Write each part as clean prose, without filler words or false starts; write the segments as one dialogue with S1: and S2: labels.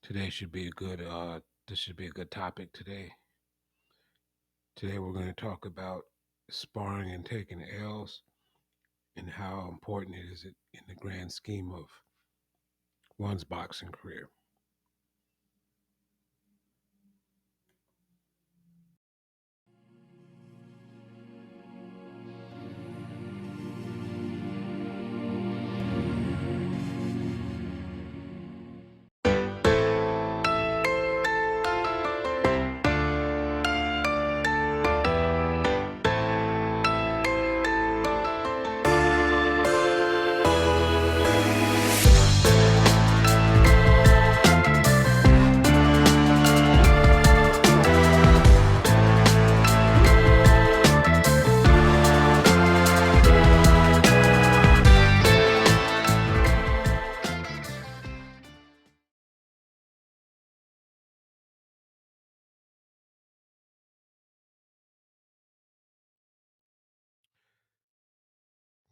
S1: Today should be a good this should be a good topic today. Today we're going to talk about sparring and taking L's and how important it is in the grand scheme of one's boxing career.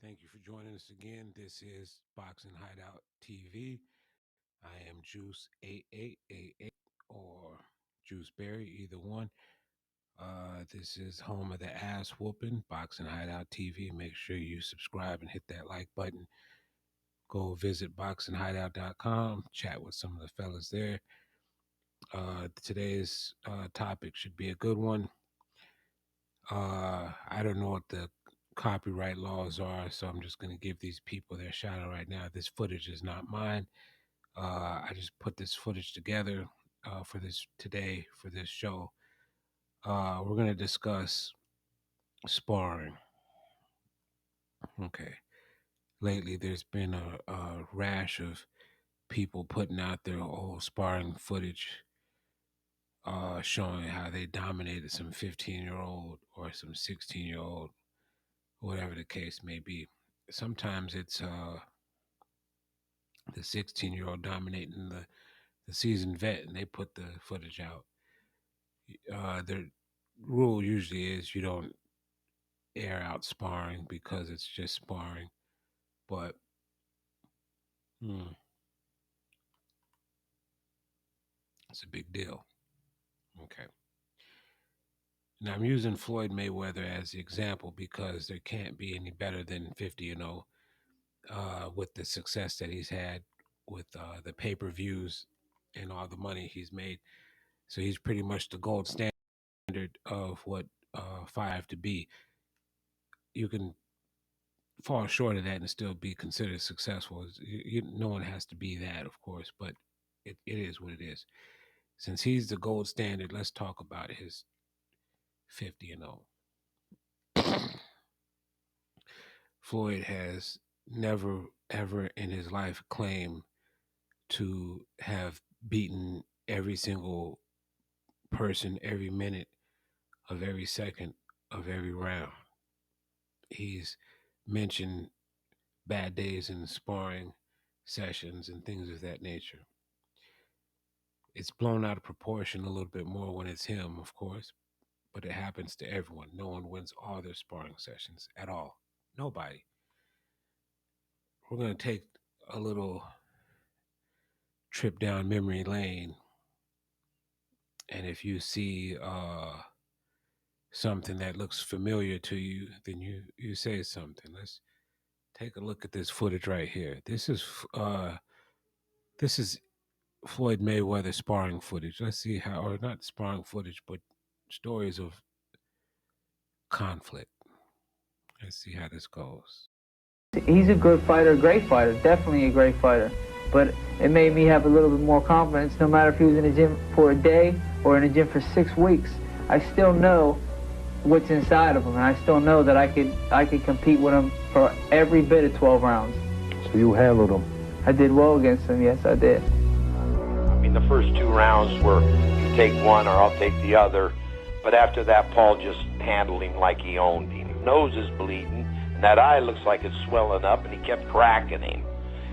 S1: Thank you for joining us again. This is Boxing Hideout TV. I am Juice 8888 or Juice Berry, either one. This is home of the ass whooping, Boxing Hideout TV. Make sure you subscribe and hit that like button. Go visit boxinghideout.com, chat with some of the fellas there. Today's topic should be a good one. I don't know what the copyright laws are, so I'm just going to give these people their shout out right now. This footage is not mine. I just put this footage together for this show. We're going to discuss sparring. Okay. Lately, there's been a rash of people putting out their old sparring footage, showing how they dominated some 15-year-old or some 16-year-old, whatever the case may be. Sometimes it's the 16-year-old dominating the seasoned vet, and they put the footage out. The rule usually is you don't air out sparring because it's just sparring, but it's a big deal. Okay. Now, I'm using Floyd Mayweather as the example because there can't be any better than 50-0 with the success that he's had with the pay-per-views and all the money he's made. So he's pretty much the gold standard of what five to be. You can fall short of that and still be considered successful. No one has to be that, of course, but it is what it is. Since he's the gold standard, let's talk about his 50-0. Floyd has never, ever in his life claimed to have beaten every single person every minute of every second of every round. He's mentioned bad days in sparring sessions and things of that nature. It's blown out of proportion a little bit more when it's him, of course, but it happens to everyone. No one wins all their sparring sessions at all. Nobody. We're going to take a little trip down memory lane, and if you see something that looks familiar to you, then you say something. Let's take a look at this footage right here. This is Floyd Mayweather sparring footage. Let's see how, or not sparring footage, but stories of conflict. Let's see how this goes.
S2: He's a good fighter, great fighter, definitely a great fighter. But it made me have a little bit more confidence. No matter if he was in the gym for a day or in the gym for 6 weeks, I still know what's inside of him, and I still know that I could compete with him for every bit of 12 rounds.
S3: So you handled him?
S2: I did well against him, yes, I did.
S4: I mean, the first 2 rounds were you take one or I'll take the other. But after that, Paul just handled him like he owned him. Nose is bleeding, and that eye looks like it's swelling up, and he kept cracking him.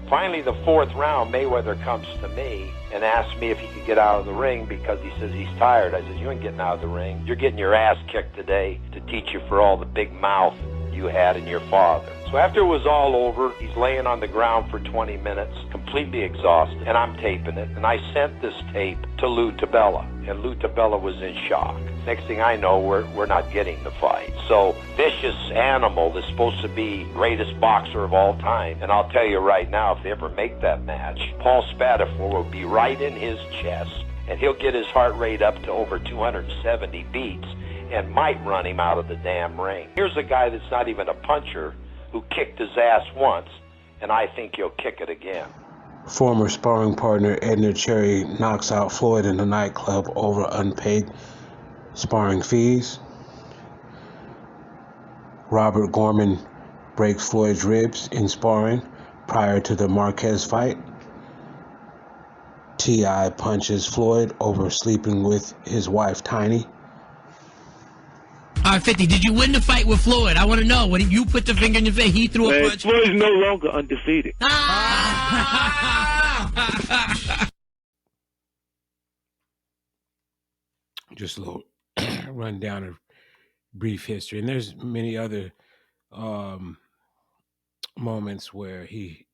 S4: Finally, the 4th round, Mayweather comes to me and asks me if he could get out of the ring because he says he's tired. I said, you ain't getting out of the ring. You're getting your ass kicked today to teach you for all the big mouth you had in your father. So after it was all over, he's laying on the ground for 20 minutes, completely exhausted, and I'm taping it. And I sent this tape to Lou Tabella, and Lou Tabella was in shock. Next thing I know, we're not getting the fight. So Vicious Animal is supposed to be greatest boxer of all time. And I'll tell you right now, if they ever make that match, Paul Spadafore will be right in his chest, and he'll get his heart rate up to over 270 beats and might run him out of the damn ring. Here's a guy that's not even a puncher who kicked his ass once, and I think he'll kick it again.
S1: Former sparring partner Edna Cherry knocks out Floyd in the nightclub over unpaid sparring fees. Robert Gorman breaks Floyd's ribs in sparring prior to the Marquez fight. T.I. punches Floyd over sleeping with his wife Tiny.
S3: All right, 50, did you win the fight with Floyd? I want to know. When you put the finger in your face, he threw a punch.
S5: Floyd's no longer undefeated.
S1: Just a little rundown of brief history. And there's many other moments where he,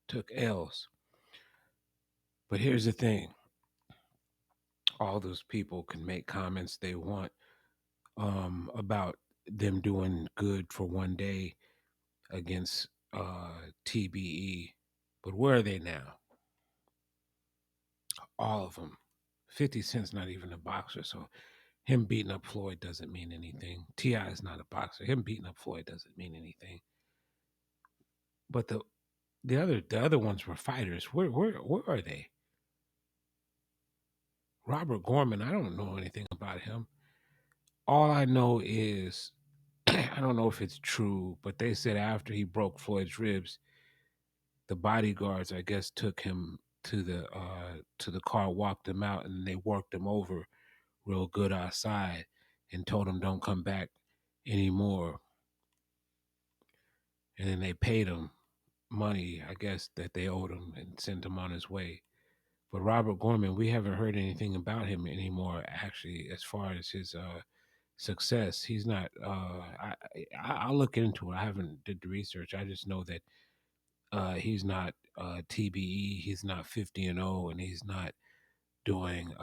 S1: took L's. But here's the thing. All those people can make comments they want about them doing good for one day against TBE. But where are they now? All of them. 50 Cent's not even a boxer, so him beating up Floyd doesn't mean anything. T.I. is not a boxer. Him beating up Floyd doesn't mean anything. But the other ones were fighters. Where are they? Robert Gorman, I don't know anything about him. All I know is, I don't know if it's true, but they said after he broke Floyd's ribs, the bodyguards, I guess, took him to the car, walked him out, and they worked him over real good outside and told him don't come back anymore. And then they paid him money, I guess, that they owed him and sent him on his way. But Robert Gorman, we haven't heard anything about him anymore, actually, as far as his success. He's not, I'll look into it. I haven't did the research. I just know that he's not TBE, he's not 50-0, and he's not doing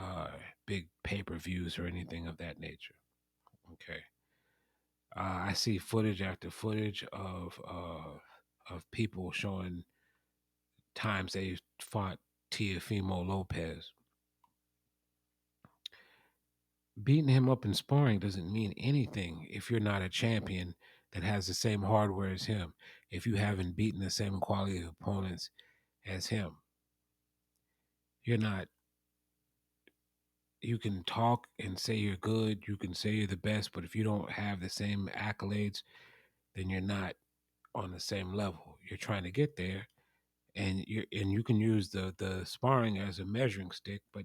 S1: big pay-per-views or anything of that nature. Okay. I see footage after footage of people showing times they fought Teofimo Lopez. Beating him up in sparring doesn't mean anything if you're not a champion that has the same hardware as him, if you haven't beaten the same quality of opponents as him. You're not. You can talk and say you're good, you can say you're the best, but if you don't have the same accolades, then you're not on the same level. You're trying to get there, and you can use the sparring as a measuring stick, but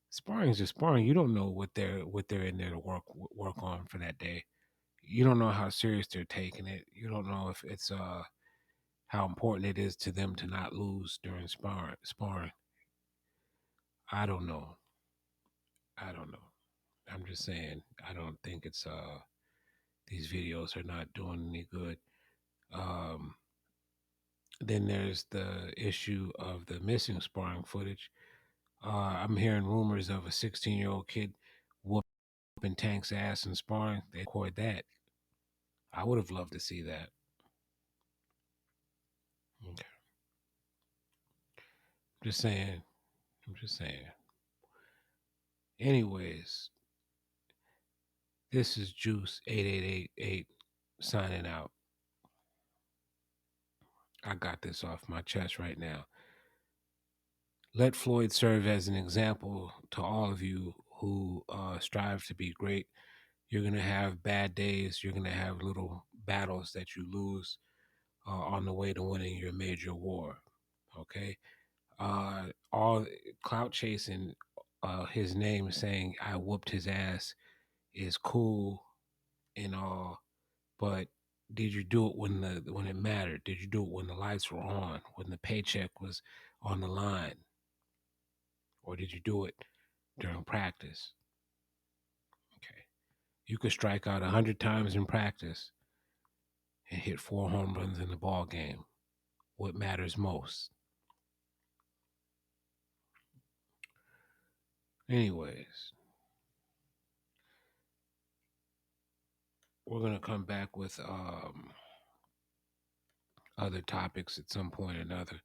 S1: sparring is just sparring. You don't know what they're in there to work on for that day. You don't know how serious they're taking it. You don't know if it's how important it is to them to not lose during sparring. I don't know. I'm just saying, I don't think it's these videos are not doing any good. Then there's the issue of the missing sparring footage. I'm hearing rumors of a 16-year-old kid whooping Tank's ass in sparring. They record that. I would have loved to see that. Okay. I'm just saying. Anyways, this is Juice 8888 signing out. I got this off my chest right now. Let Floyd serve as an example to all of you who strive to be great. You're going to have bad days. You're going to have little battles that you lose on the way to winning your major war. Okay? All clout chasing, his name saying I whooped his ass is cool and all, but did you do it when it mattered? Did you do it when the lights were on, when the paycheck was on the line? Or did you do it during practice? Okay. You could strike out 100 times in practice, and hit 4 home runs in the ball game. What matters most? Anyways, we're going to come back with other topics at some point or another.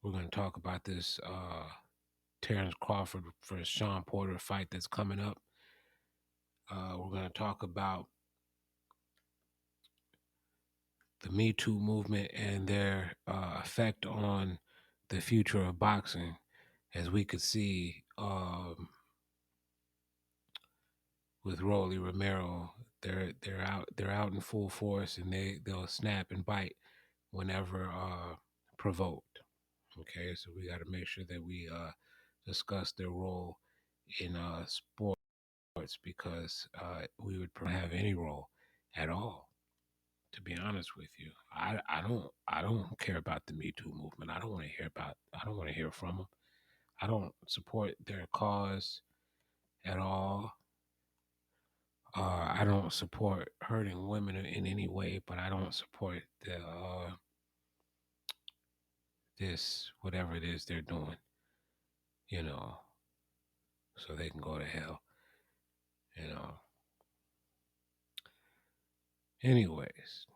S1: We're going to talk about this Terrence Crawford versus Sean Porter fight that's coming up. We're going to talk about the Me Too movement and their effect on the future of boxing. As we could see with Rolly Romero, they're out in full force, and they'll snap and bite whenever provoked. Okay, so we got to make sure that we discuss their role in sports, because we would have any role at all. To be honest with you, I don't care about the Me Too movement. I don't want to hear from them. I don't support their cause at all. I don't support hurting women in any way, but I don't support the this whatever it is they're doing, you know, so they can go to hell, you know. Anyways,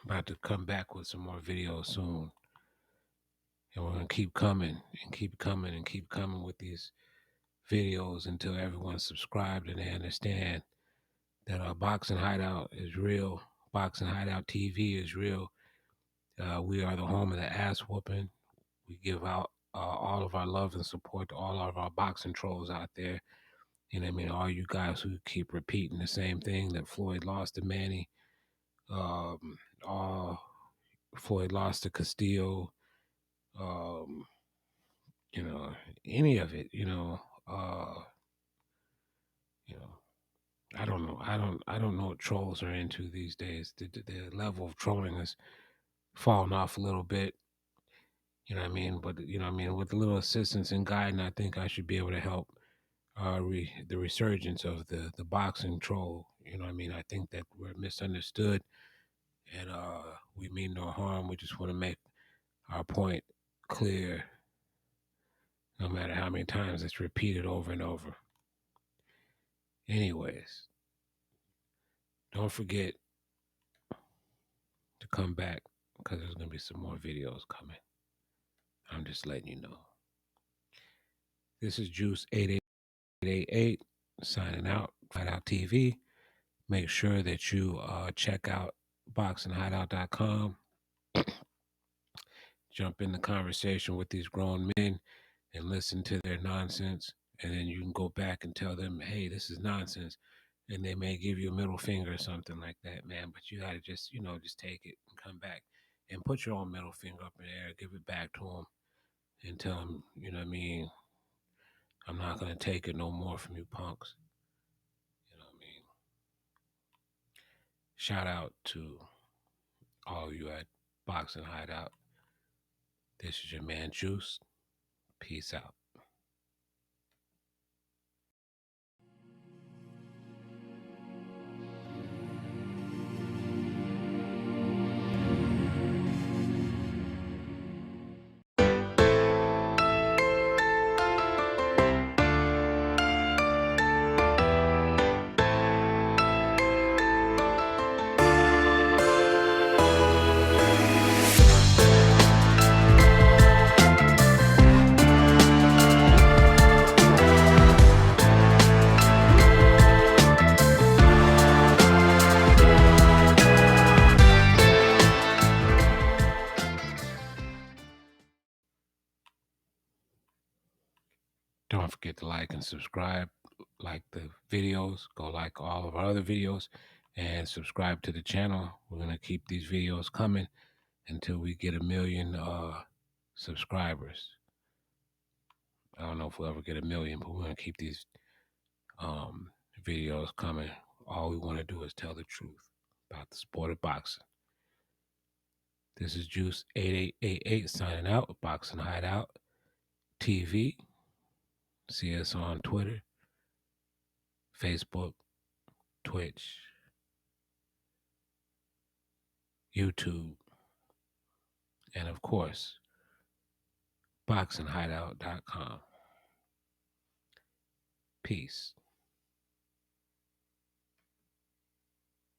S1: I'm about to come back with some more videos soon, and we're gonna keep coming and keep coming and keep coming with these videos until everyone's subscribed and they understand that Boxing Hideout is real. Boxing Hideout TV is real. We are the home of the ass whooping. We give out all of our love and support to all of our boxing trolls out there. You know what I mean? All you guys who keep repeating the same thing, that Floyd lost to Manny, Floyd lost to Castillo, you know, any of it, you know, I don't know. I don't know what trolls are into these days. The level of trolling has fallen off a little bit. You know what I mean? But you know what I mean, with a little assistance and guidance, I think I should be able to help the resurgence of the boxing troll. You know what I mean? I think that we're misunderstood, and we mean no harm. We just want to make our point clear, no matter how many times it's repeated over and over. Anyways, don't forget to come back, because there's going to be some more videos coming. I'm just letting you know. This is Juice 8888 signing out, Hideout TV. Make sure that you check out boxinghideout.com. Jump in the conversation with these grown men and listen to their nonsense. And then you can go back and tell them, hey, this is nonsense. And they may give you a middle finger or something like that, man. But you got to just, just take it and come back and put your own middle finger up in the air, give it back to them, and tell them, you know what I mean, I'm not going to take it no more from you punks. You know what I mean? Shout out to all of you at Boxing Hideout. This is your man Juice. Peace out. Don't forget to like and subscribe. Like the videos, go like all of our other videos, and subscribe to the channel. We're going to keep these videos coming until we get 1 million subscribers. I don't know if we'll ever get 1 million, but we're going to keep these videos coming. All we want to do is tell the truth about the sport of boxing. This is Juice 8888 signing out, Boxing Hideout TV. See us on Twitter, Facebook, Twitch, YouTube, and of course, boxinghideout.com. Peace.